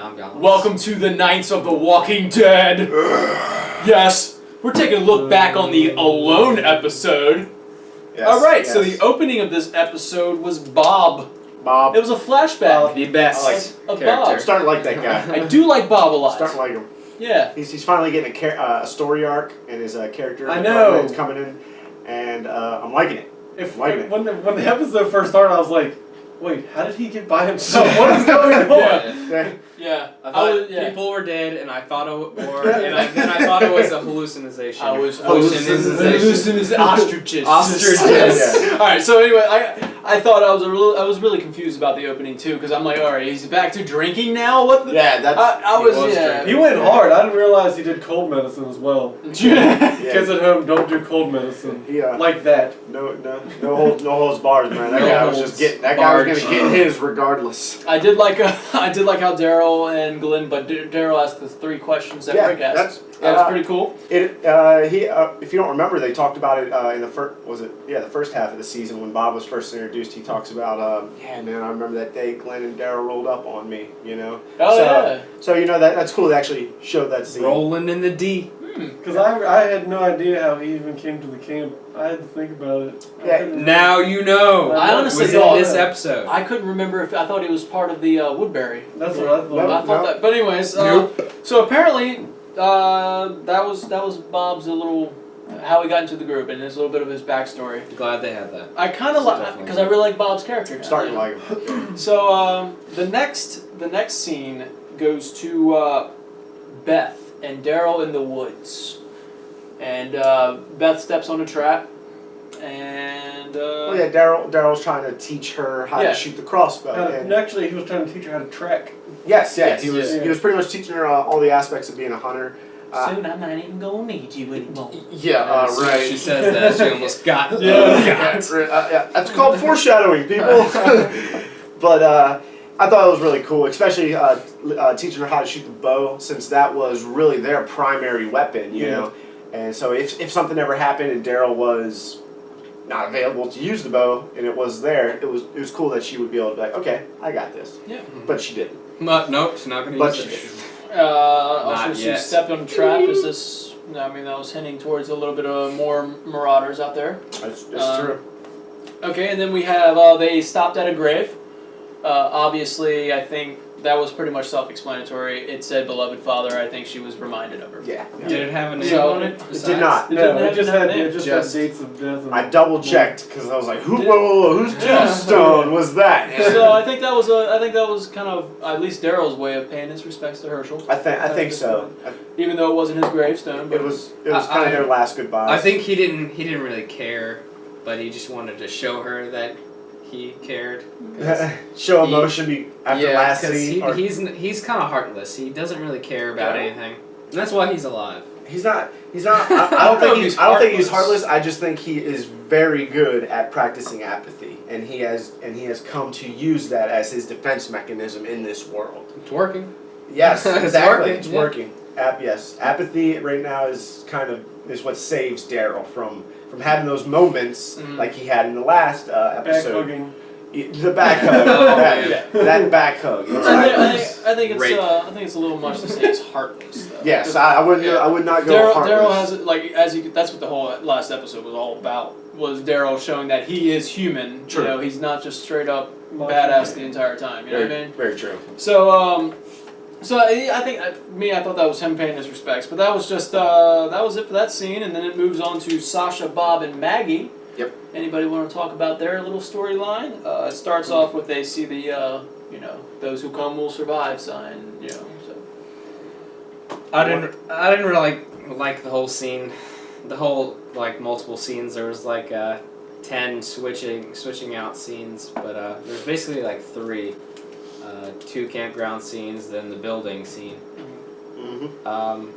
ambiance. Welcome to the Knights of the Walking Dead. Yes, we're taking a look back on the Alone episode. Yes, All right, yes. so the opening of this episode was Bob. Bob. It was a flashback The best of character. Bob. I'm starting to like that guy. I do like Bob a lot. Starting to like him. Yeah. He's finally getting a story arc in his character. I know. It's coming in, and I'm liking it. When the episode first started, I was like, wait, how did he get by himself? What is going on? Yeah. Yeah. I thought yeah. people were dead, and I thought then I thought it was a hallucination. I was hallucination. ostriches. Ostriches. Yeah. All right, so anyway, I thought I was really confused about the opening too, because I'm like, all right, he's back to drinking now. What the? Yeah, that's. I was yeah. He went hard. I didn't realize he did cold medicine as well. Yeah. Kids at home, don't do cold medicine. Yeah. Like that. No holds bars, man. That No guy was holds just getting. That guy was barred. gonna get his regardless. I did like how Daryl and Glenn, but Daryl asked the 3 questions that Rick asked. That was pretty cool. If you don't remember, they talked about it in the first half of the season when Bob was first introduced. He talks about, yeah, man, I remember that day Glenn and Daryl rolled up on me, you know. Oh So that's cool. They actually showed that scene. Rolling in the D. Because I had no idea how he even came to the camp. I had to think about it. Yeah. Now you know. I honestly was in thought this episode. I couldn't remember if I thought he was part of the Woodbury. That's what I thought. I thought that, but anyways, so apparently that was Bob's little how he got into the group and his little bit of his backstory. Glad they had that. I kind of like Definitely. because I really like Bob's character. Now, Starting you know? like him. So the next scene goes to Beth and Daryl in the woods, and Beth steps on a trap, and Well, yeah, Daryl's trying to teach her how Yeah. to shoot the crossbow. And actually, he was trying to teach her how to track. Yes, Yes, he was. yeah. He was pretty much teaching her all the aspects of being a hunter. soon I'm not even gonna need you anymore. Yeah, As soon as she says that, she almost got. Yeah, that's called foreshadowing, people. But I thought it was really cool, especially teaching her how to shoot the bow, since that was really their primary weapon, you know. And so if something ever happened and Daryl was not available to use the bow and it was there, it was cool that she would be able to be like, okay, I got this. Yeah. But she didn't. Nope, she's not going to But use she it. didn't. Also, Not she yet. stepped on a trap. Is this? I mean, that was hinting towards a little bit of more marauders out there. That's Um, true. Okay, and then we have they stopped at a grave. Obviously, I think that was pretty much self-explanatory. It said "beloved father." I think she was reminded of her. Yeah. Did it have a name So- on it? It did not. It No, didn't it have just enough had name. it just Just- had dates of death. And I double checked because I was like, whoa, whose tombstone was that? So I think that was kind of at least Daryl's way of paying his respects to Herschel. I think so. Even though it wasn't his gravestone, but It was kind of their last goodbye. I think he didn't really care, but he just wanted to show her that he cared. Show He- emotion after last scene. or- he's kind of heartless. He doesn't really care about Yeah. anything. And that's why he's alive. He's not. I don't think He's I don't think he's heartless. heartless. I just think he is very good at practicing apathy, and he has come to use that as his defense mechanism in this world. It's working. Yes, It's exactly. working, It's yeah. working. Yes, apathy right now is what saves Daryl from having those moments Mhm. like he had in the last back episode. hugging. The back hug. Oh, that back hug. I think Rape. I think it's a little much to say it's heartless. Though. Yes, I would not go heartless. Daryl has it like that's what the whole last episode was all about. Was Daryl showing that he is human? True. You know, he's not just straight up badass the entire time. You know what I mean? Very true. So I think I thought that was him paying his respects, but that was just that was it for that scene, and then it moves on to Sasha, Bob, and Maggie. Yep. Anybody want to talk about their little storyline? It starts off with they see the those who come will survive sign. You know, so. I didn't really like the whole scene, the whole like multiple scenes. There was like 10 switching out scenes, but there's basically like 3, 2 campground scenes, then the building scene. Mm-hmm.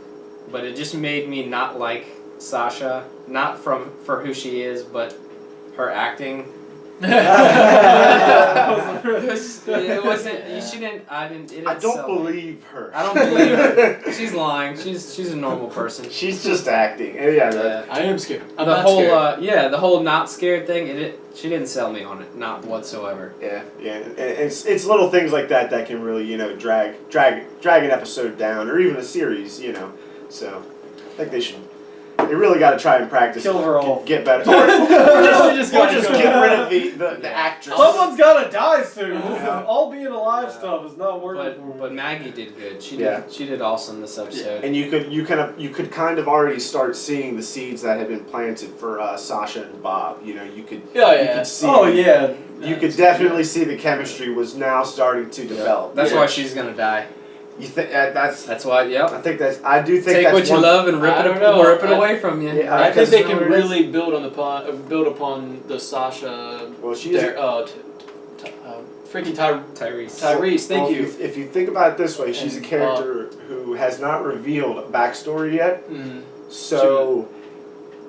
But it just made me not like Sasha, not for who she is, but her acting. It wasn't. She didn't. I didn't. It didn't I don't sell me. believe her. I don't believe her. She's lying. She's a normal person. She's just acting. Yeah, Yeah. I am scared. I'm The not whole scared. the whole not scared thing. She didn't sell me on it, not whatsoever. yeah. It's little things like that that can really drag an episode down or even a series. So I think they really got to try and practice. Kill her off. Get better. Or just Or just get rid of the actress. Someone's gotta die soon. Yeah. All being alive stuff is not working for me. But Maggie did good. She Yeah. did awesome this episode. And you could kind of already start seeing the seeds that had been planted for Sasha and Bob. You could Yeah, you yeah. could see. Oh yeah. You could definitely see the chemistry was now starting to develop. That's Yeah. why she's gonna die. You think that's? That's why. Yep. I do think Take that's what you one. love and rip I it don't know. rip it away from you. Yeah, I think because they you know can what it is? really build upon the Sasha. Well, she's Freaking Tyrese. Tyrese. Thank well, you. If you think about it this way, she's a And, character who has not revealed a backstory yet. Mm. So,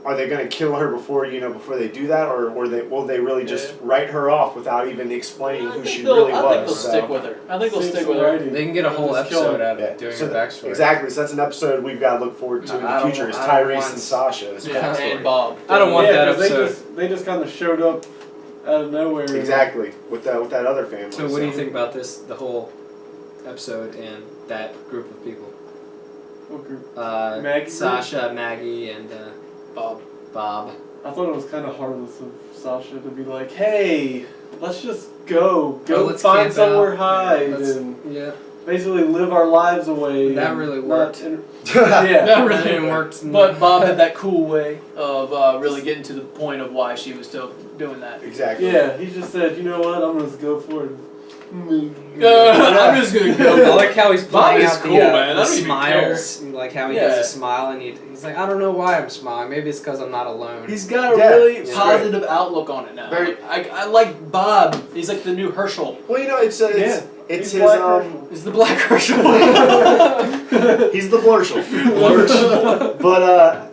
are they going to kill her before they do that, or will they really just write her off without even explaining who she really I think they'll was? stick with her. I think they'll Save stick some with her. writing. They can get a whole Just kill episode her. out of Yeah. doing So her backstory. Exactly. So that's an episode we've got to look forward to in I the don't- future. Is I don't Tyrese want- and Sasha's Yeah, backstory. and Bob. I don't want that 'cause episode. They just kind of showed up out of nowhere. Exactly. With that other family. So what do you think about this? The whole episode and that group of people. What group? Maggie, Sasha, Maggie, and Bob. Bob. I thought it was kind of heartless of Sasha to be like, "Hey, let's just go let's find camp somewhere out. hide Let's- and Yeah. basically live our lives away." That and really not worked. yeah. That really didn't work. But Bob had that cool way of really getting to the point of why she was still doing that. Exactly. Yeah, he just said, "You know what? I'm gonna just go for it." I'm just gonna I go. like how he's Bob playing is out cool, the, man. I the don't even smiles, like how he Yeah. does a smile, and he's like, I don't know why I'm smiling. Maybe it's because I'm not alone. He's got a Yeah, really it's positive outlook on it now. Very- I like Bob. He's like the new Herschel. Well, it's Yeah. it's He's his Black Herschel. He's the Black Herschel. he's the Blurshel. But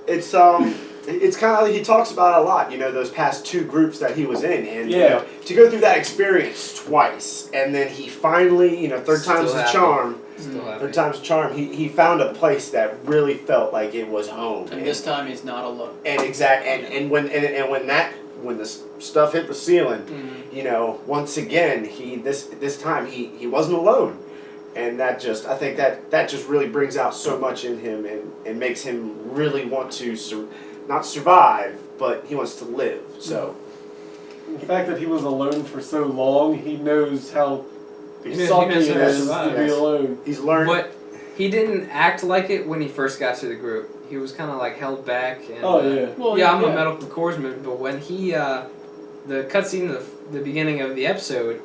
it's kind of he talks about it a lot. Those past two groups that he was in, and Yeah. to go through that experience twice, and then he finally, third Still time's the happy. charm. Still happy. Third time's the charm. He found a place that really felt like it was home. And this time he's not alone. And when the stuff hit the ceiling, Mm. once again this time he wasn't alone, and I think that just really brings out so much in him and makes him really want to not survive, but he wants to live. So The fact that he was alone for so long, he knows how He knows sucky how it to is survive. to be alone. he's learned. But he didn't act like it when he first got to the group. He was kind of like held back. And, Oh yeah. Well, yeah, I'm a medical corpsman, but when he, the cutscene, the beginning of the episode,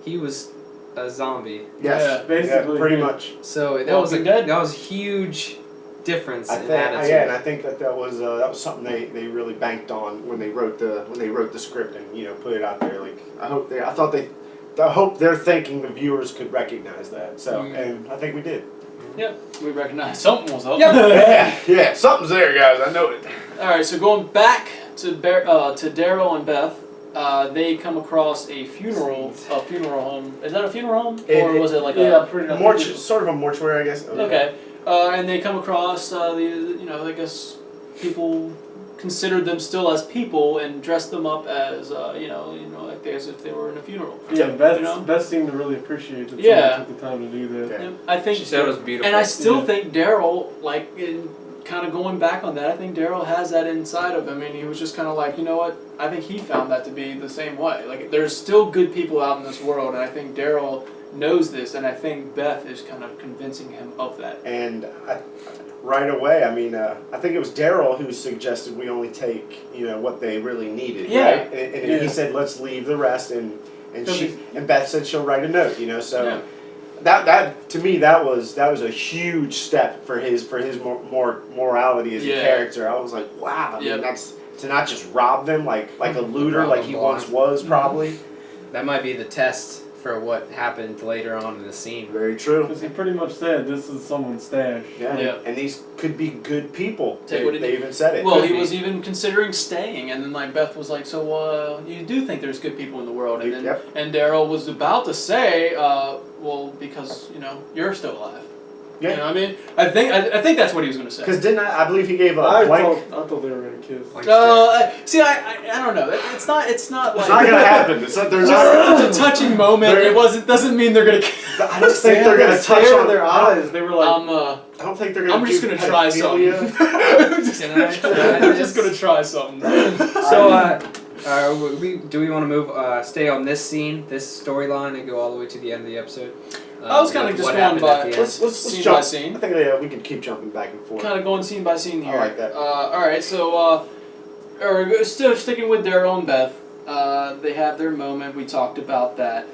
he was a zombie. Yes, Yeah, basically, pretty yeah. much. So that Walking Dead. that was a huge difference I in think, attitude. and I think that was something they really banked on when they wrote the script and put it out there. Like I hope they're thinking the viewers could recognize that. So and I think we did. Yep. We recognize something was up. yeah, something's there, guys. I know it. All right. So going back to Daryl and Beth. They come across a funeral home. Is that a funeral home, or was it like Yeah, a? pretty much. Sort of a mortuary, I guess. Okay. And they come across I guess people considered them still as people and dressed them up as like as if they were in a funeral. Yeah, Beth, You know? Beth seemed to really appreciate that Yeah. someone took the time to do that. Yeah. Yeah, I think She said it was beautiful. and I still Yeah. think Daryl, like in kind of going back on that, I think Daryl has that inside of him, and he was just kind of like, you know what? I think he found that to be the same way. Like there's still good people out in this world, and I think Daryl knows this, and I think Beth is kind of convincing him of that. And right away, I think it was Daryl who suggested we only take what they really needed. Yeah. Right? And Yeah. he said let's leave the rest, and Because Beth said she'll write a note. So. Yeah. That to me that was a huge step for his more morality as a Yeah. character. I was like, wow, Yep. that's to not just rob them like a looter Rob like them he blind. once was probably. That might be the test for what happened later on in the scene. Very true. Because he pretty much said this is someone's stash. Yeah. Yeah. And these could be good people. Take what They even said it. Well, Could he be. was even considering staying, and then like Beth was like, "So, you do think there's good people in the world?" And then Yep. and Daryl was about to say, "Well, because you're still alive." Yeah. You know what I mean? I think that's what he was going to say. Because I believe he gave a I blank. thought they were gonna kiss. Like, See, I don't know. It's not like. It's not gonna happen. It's not, there's Just not, it's a touching moment. There- It doesn't mean they're gonna. I don't think they're gonna touch stare on in their eyes. They were like, I don't think they're gonna. I'm just do gonna try something. pedophilia. I'm just gonna try something. So, do we want to move, stay on this scene, this storyline, and go all the way to the end of the episode? I was kinda What just going happened by- at the end? Let's Scene jump. by scene. I think we can keep jumping back and forth. Kind of going scene by scene here. I like that. All right, so still sticking with Daryl and Beth. They have their moment. We talked about that.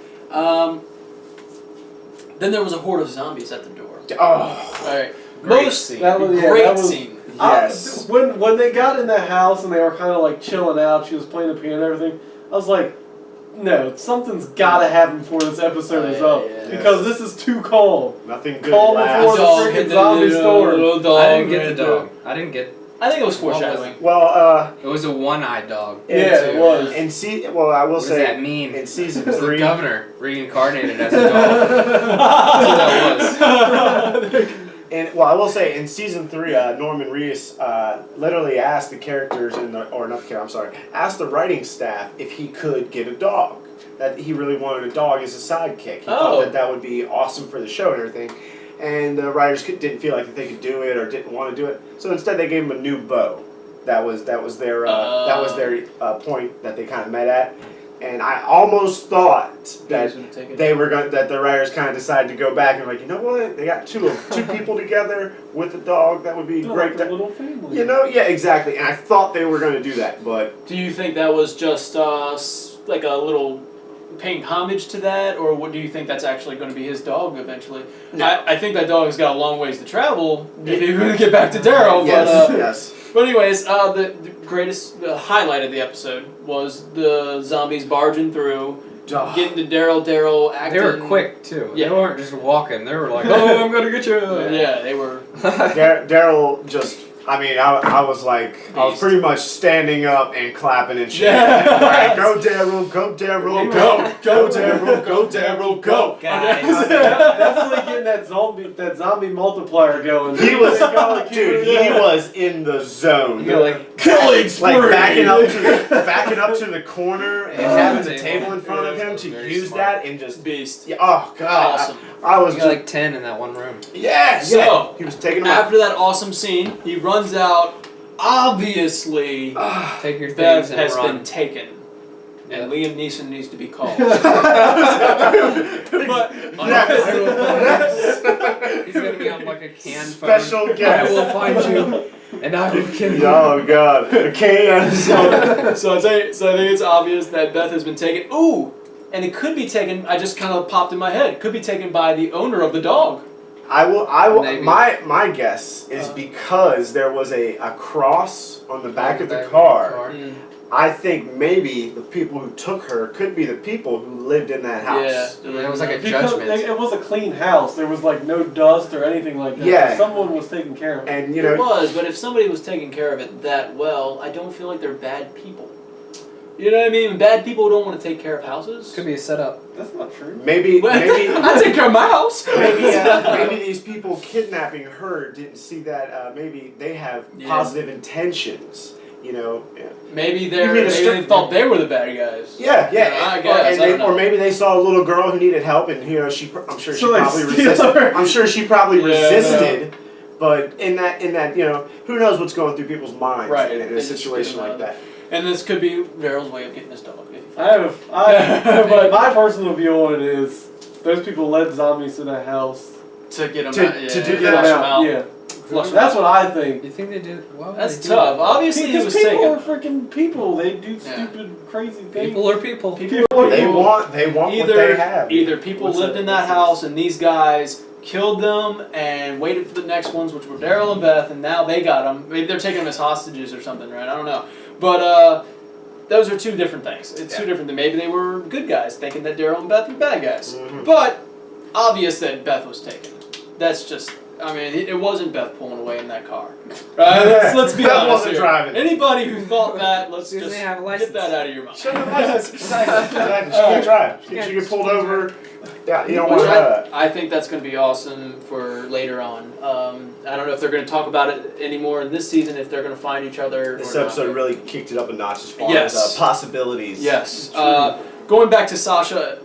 Then there was a horde of zombies at the door. Oh, All right, Great most scene. that was great that was, scene. yes. when they got in the house and they were kind of like chilling out, she was playing the piano and everything. I was like, no, something's got to happen before this episode is up Yeah. because this is too calm. Nothing good Calm lasts. before the Dog freaking hit the zombie little- storm. little dog I didn't get right the there. dog. I didn't get. I think it was What was foreshadowing. Well, It was a one-eyed dog. Yeah, it was. I will What does say that mean? in season It's the 3. governor reincarnated as a dog. That's what that was. And I will say in season 3, Norman Reedus literally asked the characters asked the writing staff if he could get a dog. That he really wanted a dog as a sidekick. He thought that would be awesome for the show and everything. And the writers didn't feel like that they could do it or didn't want to do it. So instead, they gave him a new beau. That was their point that they kind of met at. And I almost thought that that the writers kind of decided to go back and like, you know what? They got two people together with a dog. That would be They're great. like a little family. Yeah, exactly. And I thought they were going to do that, but Do you think that was just like a little paying homage to that, or what do you think that's actually going to be his dog eventually? No. I think that dog has got a long ways to travel if you're going to get back to Daryl. yes, But, yes. but anyways, the greatest highlight of the episode was the zombies barging through, getting to Daryl acting. They were quick too. Yeah. They weren't just walking. They were like, "Oh, I'm gonna get you." Yeah, they were. Daryl just. I mean, I was like, I was Beast. pretty much standing up and clapping and shit. Yeah. Like, go Daryl, go Daryl, go Daryl, go Daryl, go. Definitely getting that zombie multiplier going. He was, Going, dude, he was in the zone. You're like, Killing Like backing up to the corner and having the table in front of him to Very use smart. that and just. Beast. Yeah, oh god, Awesome. I was you just got like 10 in that one room. yeah. So, he was taking them out. After that awesome scene, he runs out. Obviously, Take your Bev things and has run. been taken. And Liam Neeson needs to be called. But He's gonna be on like a canned Special phone. guest. I will find you, and I will kill you. Oh god. Okay. So I think it's obvious that Beth has been taken. Ooh, and it could be taken. I just kind of popped in my head. It could be taken by the owner of the dog. I will. Maybe. My guess is because there was a cross on the back of the car. I think maybe the people who took her could be the people who lived in that house. Yeah, It was like a Because judgment. it was a clean house. There was like no dust or anything like that. Yeah. So someone was taking care of it. And you It know, was, but if somebody was taking care of it that well, I don't feel like they're bad people. You know what I mean? Bad people don't want to take care of houses. Could be a setup. That's not true. maybe I take care of my house. maybe these people kidnapping her didn't see that. Maybe they have Yeah. positive intentions. You know. Yeah. Maybe You mean a they strip- thought they were the bad guys. Yeah. I guess, I don't know. Or maybe they saw a little girl who needed help, and you know, I'm sure she So they probably steal resisted. her. I'm sure she probably Yeah, resisted. But in that, you know, who knows what's going through people's minds Right, in a they just situation didn't like know. that. And this could be Daryl's way of getting his dog. But my personal view on it is those people led zombies to that house To get him To- out. to Yeah, do to that. flush him out. Yeah. Flush him That's out. what I think. You think they did? Why would That's they do tough. that? Obviously, he Because was people taken. are freaking people. They do Yeah. stupid, crazy things. People are people. People are They people. want what they have. Either people What's lived that? in that What's house and these guys killed them and waited for the next ones, which were Daryl and Beth, and now they got them. Maybe they're taking them as hostages or something, right? I don't know. But those are two different things. It's Yeah. two different. Maybe they were good guys, thinking that Daryl and Beth were bad guys. Mhm. But obvious that Beth was taken. That's just. I mean, it wasn't Beth pulling away in that car. Right? Let's be Beth honest wasn't here. driving. Anybody who thought that, let's She just doesn't have a get license. that out of your mind. She doesn't have a license. Exactly. She can't drive. She get pulled over. Yeah, you don't Which want to. I think that's going to be awesome for later on. I don't know if they're going to talk about it anymore in this season, if they're going to find each other. This or episode not. really kicked it up a notch as far Yes. as possibilities. Yes. True. Going back to Sasha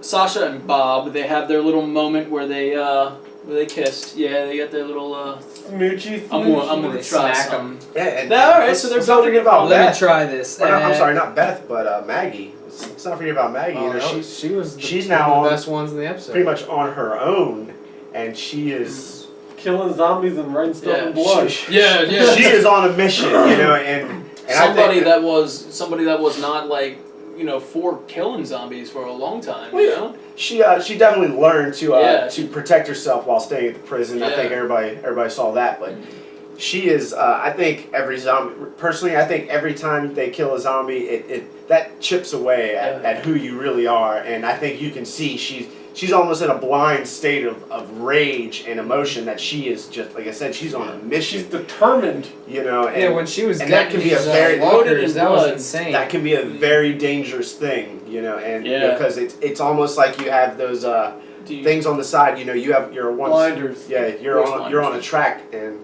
and Bob, they have their little moment where they kissed. Yeah, they got their little. Smoochy. I'm gonna They try smack some. Yeah, and All right, so they're let's not building forget it about Let me Beth. try this. Or not, I'm sorry, not Beth, but Maggie. Let's not forget about Maggie. Oh, You know, no, she's she was she's one now of the on- best ones in the episode. pretty much on her own, and she is Killing zombies and writing stuff Yeah, in blood. Yeah. she is on a mission. You know, and somebody I think, that was not like for killing zombies for a long time. Well, You yeah. know. she definitely learned Yeah. to protect herself while staying at the prison. I Yeah. think everybody saw that, but she is. I think every zombie. Personally, I think every time they kill a zombie, it that chips away at who you really are, and I think you can see she's almost in a blind state of rage and emotion that she is just like I said. She's on a She's mission. determined. You know, and Yeah, when she was and that getting can be a these, very- loaded in walkers, that was blood. insane. that can be a very dangerous thing. You know, and Yeah. because it's almost like you have those. Do you, Things on the side, you know, you're one. Blinders. Yeah, you're Horse on you're on a blinders. track, and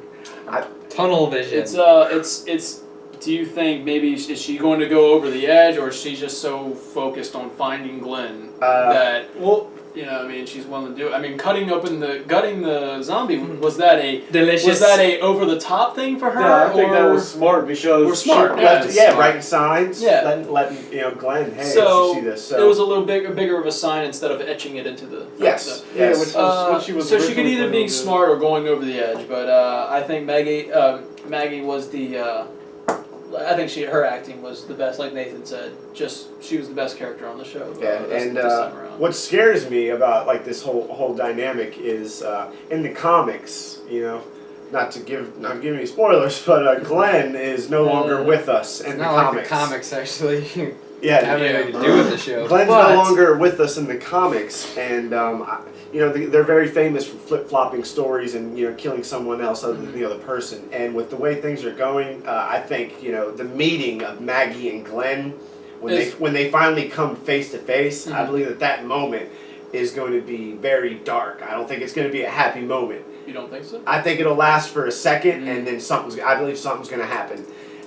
Tunnel vision. it's. Do you think maybe is she going to go over the edge, or is she just so focused on finding Glenn that Well, she's willing to do it? I mean, gutting the zombie was that a delicious. over the top thing for her? yeah, I think that or- was smart because Or smart, she yeah, left, it's yeah, smart. writing signs, Yeah. letting Glenn, hey, So, you see this. it was a little bigger of a sign instead of etching it into the yes, the- yeah, yes. which was what she was. so she could originally either planning be to do. smart or going over the edge, but I think Maggie was the. I think her acting was the best, like Nathan said. She was the best character on the show. Yeah, this and time around. what scares me about like this whole dynamic is in the comics, you know, not giving any spoilers, but Glenn is no longer with us in It's the not like comics. the comics actually Yeah, have anything to do with the show. Glenn's But- no longer with us in the comics, and they're very famous for flip-flopping stories and killing someone else other than the other person. And with the way things are going, I think the meeting of Maggie and Glenn when they finally come face to face, I believe that moment is going to be very dark. I don't think it's going to be a happy moment. You don't think so? I think it'll last for a second, and then I believe something's going to happen,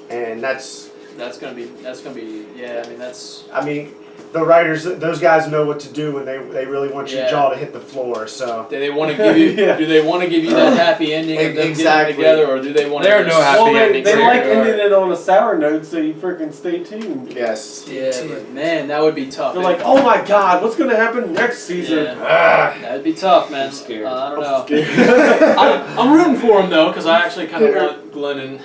and that's. That's gonna be. Yeah, I mean that's. I mean, the writers, those guys know what to do when they really want your Yeah. jaw to hit the floor. So Do they want to give you? Yeah. Do they want to give you that happy ending of them Exactly. getting together, or do they want? There are no happy Well, they endings. like There are. ending it on a sour note, so you freaking stay tuned. yes, Yeah, but man, that would be tough. They're like, oh my god, what's gonna happen next season? Yeah. That'd be tough, man. I'm scared. I don't know. scared. I'm rooting for him though, because I actually kind of want Glenn and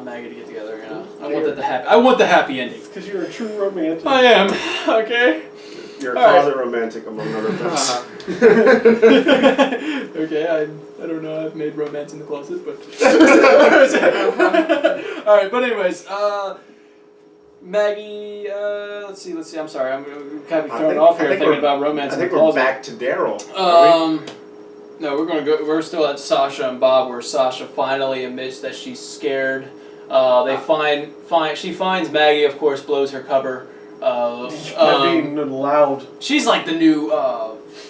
Maggie to get together. You know, I want the happy ending. It's because you're a true romantic. I am. Okay. You're a All right. closet romantic among other things. Okay, I don't know. I've made romance in the closet, but all right. But anyways, Maggie. Let's see. I'm sorry. I'm kind of I thrown think- off I here think thinking we're- about romance I in the think we're closet. back to Daryl. are we? No, we're gonna go. We're still at Sasha and Bob, where Sasha finally admits that she's scared. She finds Maggie, of course, blows her cover. Being loud. She's like the new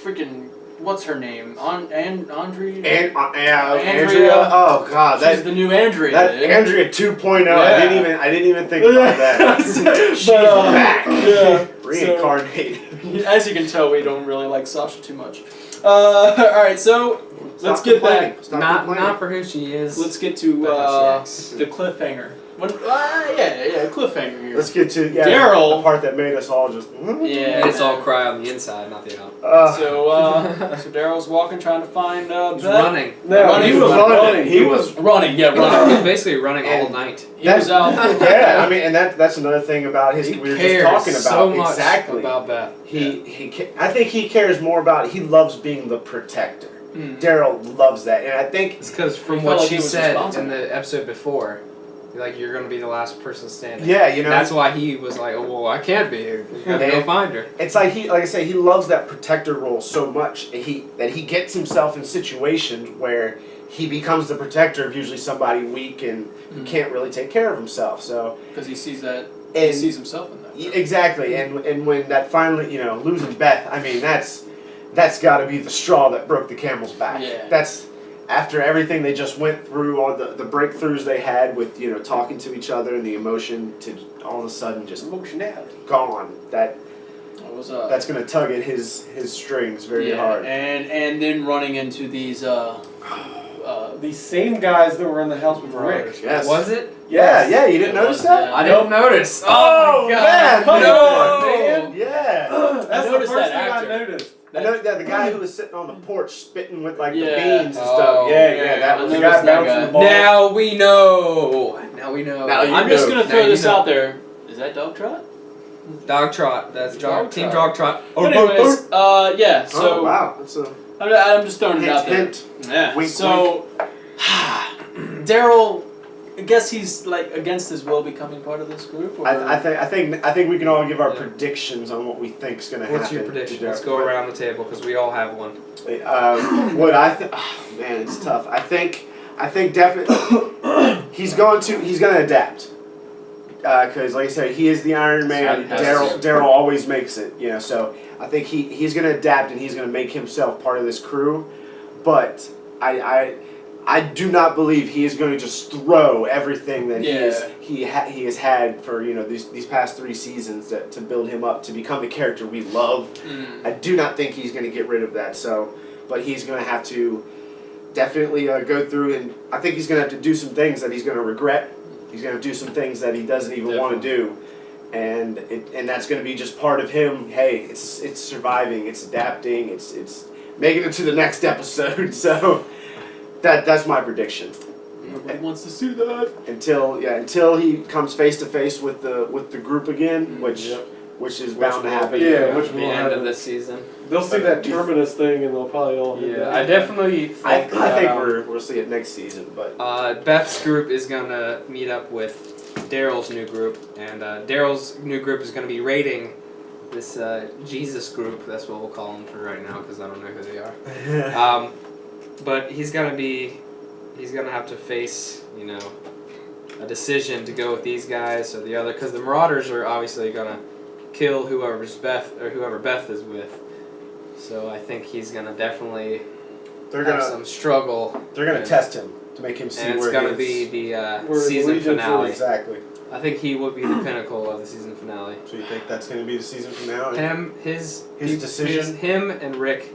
freaking what's her name? Andrea. And Andrea. Andrea. Oh God, She's the new Andrea. that dude. Andrea 2.0. Yeah. I didn't even think about that. She's But, back. yeah. Reincarnated. As you can tell, we don't really like Sasha too much. All right, so let's Stop get complaining. back. Stop Not complaining. for who she is. Let's get to but how she acts. the cliffhanger. Cliffhanger here. Let's get to Daryl. the part that made us all just. Yeah. And it's all cry on the inside, not the out. So Daryl's walking, trying to find He's Beth. running. No, Running. he was running. He was. Running, yeah, He running. was basically running all And- night. He was out. Yeah, I mean, and that's another thing about his. He We were cares just talking about so much exactly. about Beth. I think he cares more about. He loves being the protector. Mm. Daryl loves that, and I think It's because from He what felt like she he was said responsible. in the episode before, Like, you're gonna be the last person standing. Yeah, you know. That's why he was like, oh, well, I can't be here. You gotta go find her. It's like like I say, he loves that protector role so much that he gets himself in situations where he becomes the protector of usually somebody weak and who can't really take care of himself. So Because he sees that. He and sees himself in that. exactly, and when that finally, you know, losing Beth, I mean that's got to be the straw that broke the camel's back. Yeah. That's after everything they just went through, all the breakthroughs they had with, you know, talking to each other and the emotion to all of a sudden just Emotionality. gone. It was, That's gonna tug at his strings very yeah, hard. and then running into these These same guys that were in the house with Rick. Yes. Was it? Yeah, yeah. You didn't It notice was, that? yeah. I didn't notice. Oh, my God. man, Come no. on, man. Yeah. That's the noticed first that thing actor. I noticed. I know that the guy who was sitting on the porch spitting with like Yeah. the beans and Oh, stuff. yeah, that I was The the noticed guy that bouncing guy. the ball. Now we know. Now we know. Now you I'm just know. gonna Now throw you this know. out there. Is that Dog Trot? Dog Trot. That's Dog Team Trot. Dog Trot. But anyways, yeah. So oh wow, that's a I'm just throwing it out there. hint. Yeah. Wink, So Daryl, I guess he's like against his will becoming part of this group. Or? I think we can all give our predictions on what we think's gonna happen. What's your to prediction? Daryl. Let's go around the table because we all have one. What I think, man, it's tough. I think definitely he's gonna adapt. Because like I said, he is the Iron Man. That's how he has Daryl always makes it, you know. So I think he's gonna adapt and he's gonna make himself part of this crew. But I do not believe he is going to just throw everything that he has had for, you know, these past 3 seasons to build him up to become the character we love. I do not think he's going to get rid of that. So, but he's going to have to definitely go through, and I think he's going to have to do some things that he's going to regret. He's going to do some things that he doesn't even want to do, and that's going to be just part of him. Hey, it's surviving, it's adapting, it's making it to the next episode. So. That's my prediction. Nobody wants to see that. Until he comes face to face with the group again, which is bound to happen. Yeah, which At the will end of happen. this season. They'll see that Terminus thing and they'll probably all hit Yeah, that. I definitely think I that, think we'll see it next season, but Beth's group is gonna meet up with Daryl's new group, and Daryl's new group is gonna be raiding this Jesus group. That's what we'll call them for right now because I don't know who they are. But he's gonna have to face, you know, a decision to go with these guys or the other, because the Marauders are obviously gonna kill whoever Beth is with. So I think he's gonna definitely have some struggle. they're gonna test him to make him see And it's where gonna he is. be the Where his season allegiance is. finale. Exactly. I think he will be the pinnacle of the season finale. So you think that's gonna be the season finale? His decision? him and Rick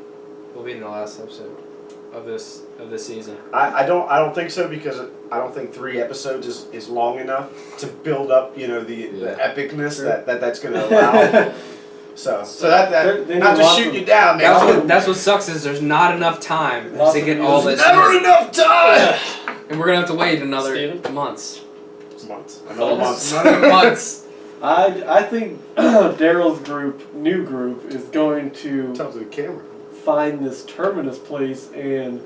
will be in the last episode of this season. I don't think so, because I don't think 3 episodes is long enough to build up, you know, the epicness True. that's gonna allow. so that They not need to lots shoot of- you down, man. That's what sucks is there's not enough time Lots to of get all music. this. Never in. enough time. And we're gonna have to wait another Steven? months. Another month. Another months. I think Daryl's new group, is going to Tell to the camera. find this Terminus place and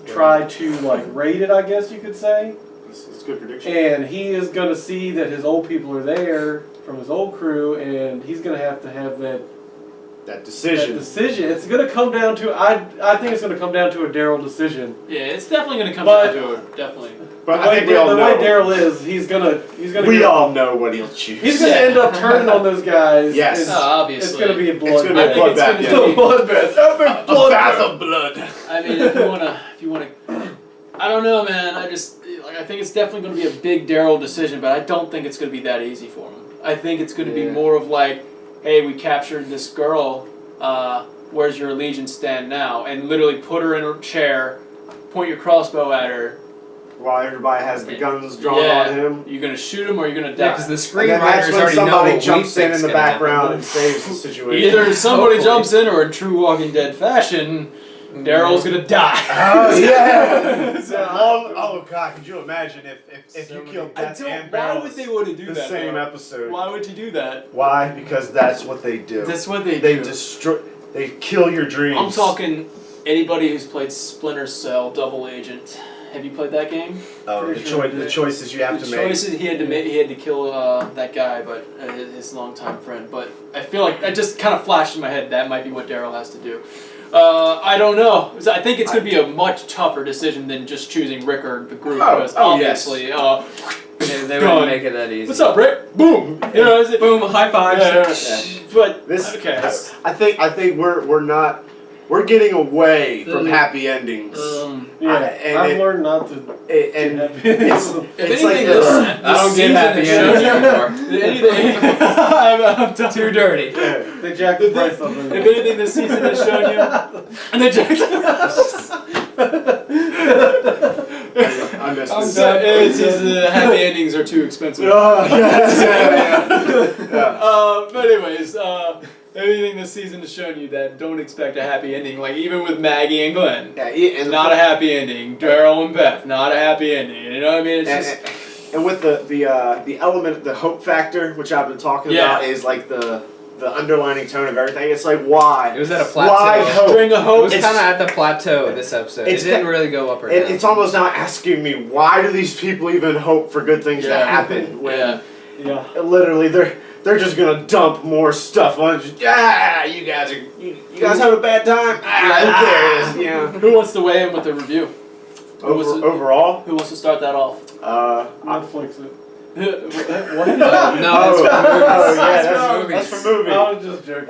try to like raid it, I guess you could say. It's a good prediction. And he is going to see that his old people are there from his old crew, and he's going to have that That decision. decision. It's going to come down to I think it's going to come down to a Daryl decision. Yeah, it's definitely going to come But- down to it. Definitely. But the I think we all way know. Daryl is, he's gonna We all know what he'll choose. He's gonna end up turning on those guys. Yes. and Obviously. it's gonna be a It's gonna be a I think it's bloodbath. gonna Yeah. bloodbath. A bath of blood. I mean, if you wanna, I don't know, man. I think it's definitely going to be a big Daryl decision, but I don't think it's going to be that easy for him. I think it's going to be Yeah. more of like, hey, we captured this girl. Where's your allegiance stand now? And literally put her in a chair, point your crossbow at her. While everybody has the guns drawn Yeah. on him. You're going to shoot him or you're going to Yeah, die. because the And then that's screenwriters when already know somebody what we jumps in think's the gonna background happen. and saves the situation. Either somebody Hopefully. jumps in or in true Walking Dead fashion, Daryl's going to die. Oh yeah! So- oh god, could you imagine if So you many- killed I Beth don't, and why Daryl would they want to do the that? same though? episode? Why would you do that? Why? Because that's what they do. That's what they They do. destroy. They kill your dreams. I'm talking anybody who's played Splinter Cell, Double Agent, Have you played that game? Oh, Pretty sure we the did. choices you have The to make. choices he had to make. He had to kill that guy, but his longtime friend. But I feel like that just kind of flashed in my head. That might be what Daryl has to do. I don't know. I think it's going to be a much tougher decision than just choosing Rick or the group. Oh, Because oh, yes. obviously, They Done. wouldn't make it that easy. what's up, Rick? Boom. You know, is it? Boom! High five. Yeah. But This, okay. I think we're getting away from happy endings. Yeah, and I've it- learned not to. And get it's, If it's anything, like this, I don't season get happy has shown endings you- anymore. Anything, I'm done. Too dirty. They jacked the price up. If anything this season has shown you, and then I missed I'm this. done. The happy endings are too expensive. Oh, yes, yeah. But anyways, anything this season has shown you that don't expect a happy ending. Like even with Maggie and Glenn, Yeah, and not a happy ending. Daryl and Beth, not a happy ending. You know what I mean? It's just and with the element, the hope factor, which I've been talking Yeah. about, is like the underlining tone of everything. It's like why? It was at a plateau. Why hope? bring a It hope. was kind of at the plateau this episode. It it's didn't really go up or down. It's almost now asking me, why do these people even hope for good things to Yeah. happen when Yeah. Yeah. literally they're just gonna dump more stuff on you. You guys have a bad time. Who cares? Yeah. Who wants to weigh in with the review? Who wants to- Overall, Who wants to start that off? Netflix it. What? No, it's oh, yeah, movies. that's for movies. I was just joking.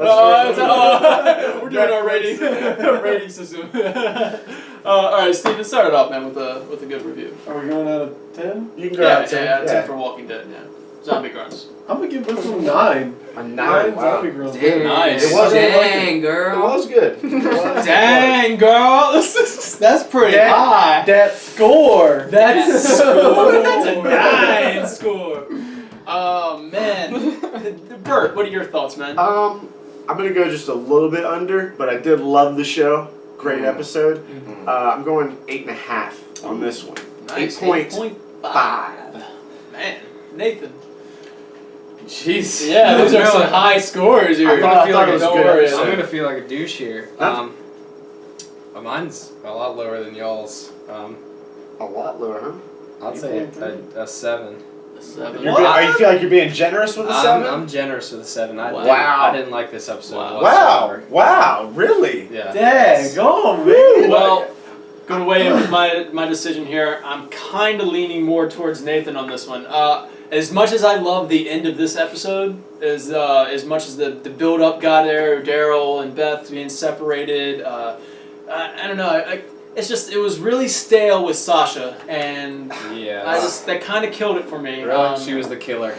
We're doing our rating system. All right, Steven, start it off, man, with a good review. Are we going out of 10? You can go Yeah, out 10. 10 for Walking Dead. Yeah, Zombie Grunts. I'm gonna give this one 9. A 9. 9 Wow. zombie girls. Damn. Nice. It was- Dang, It girl. was good. Dang, girl, that's pretty That- high. That score. That's a score. That's a 9 score. Oh man, Bert, what are your thoughts, man? I'm gonna go just a little bit under, but I did love the show. Great episode. I'm going 8.5 on this one. Nice. 8.5. Man, Nathan. Jeez. Yeah, those are some Really? high scores here. I thought it was a Don't good worry. episode. I'm gonna feel like a douche here. Huh? Mine's a lot lower than y'all's. A lot lower, huh? I'd say a 7. Seven. Are you feel like you're being generous with a 7? I'm generous with a 7. Wow. I didn't like this episode. Wow. Wow! whatsoever. Wow! Really? Yeah. Dang, go on, man. Well, going away with my decision here, I'm kind of leaning more towards Nathan on this one. As much as I love the end of this episode, as much as the build up got there, Daryl and Beth being separated, I don't know. It was really stale with Sasha, and Yeah. that kind of killed it for me. Really? She was the killer.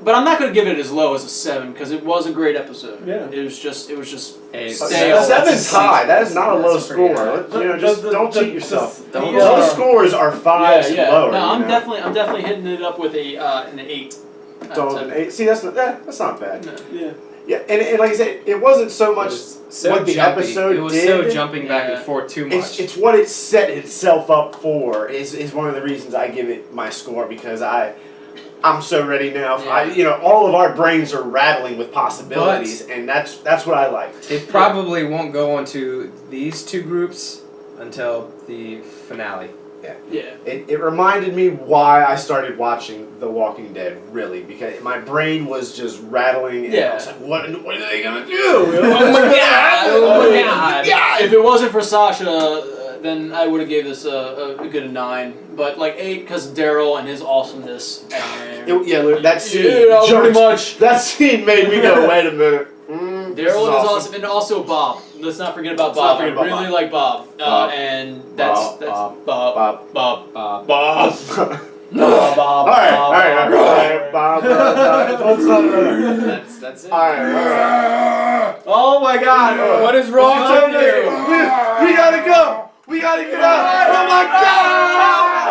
But I'm not going to give it as low as a 7 because it was a great episode. Yeah. It was just Hey, stale. A 7's high. That is not a low That's pretty score. high. Just don't cheat yourself. Don't Low scores are 5s and lower. No, I'm you know? definitely hitting it up with an 8. So an 8. See, that's not bad. No. Yeah. Yeah, and like I said, it wasn't so much so what the jumpy. episode It was did. so jumping back Yeah. and forth too much. It's what it set itself up for is one of the reasons I give it my score because I'm so ready now. Yeah. All of our brains are rattling with possibilities, and that's what I liked. It probably won't go onto these two groups until the finale. Yeah. It reminded me why I started watching The Walking Dead, really, because my brain was just rattling. And I was like, what are they gonna do? Oh my god! Oh my God. Yeah. If it wasn't for Sasha, then I would have gave this a good 9. But like 8 because Daryl and his awesomeness. And That scene. pretty jumped- much. That scene made me go, wait a minute. This Daryl is awesome. awesome, and also Bob. Let's not forget about Let's not Bob. I forget about really Bob. like Bob. Bob. And that's Bob. Bob. Bob. Bob. All right. Bob. Let's not. That's it. All right. Oh my god. What is wrong with you? We gotta go. We gotta get out. Oh my God!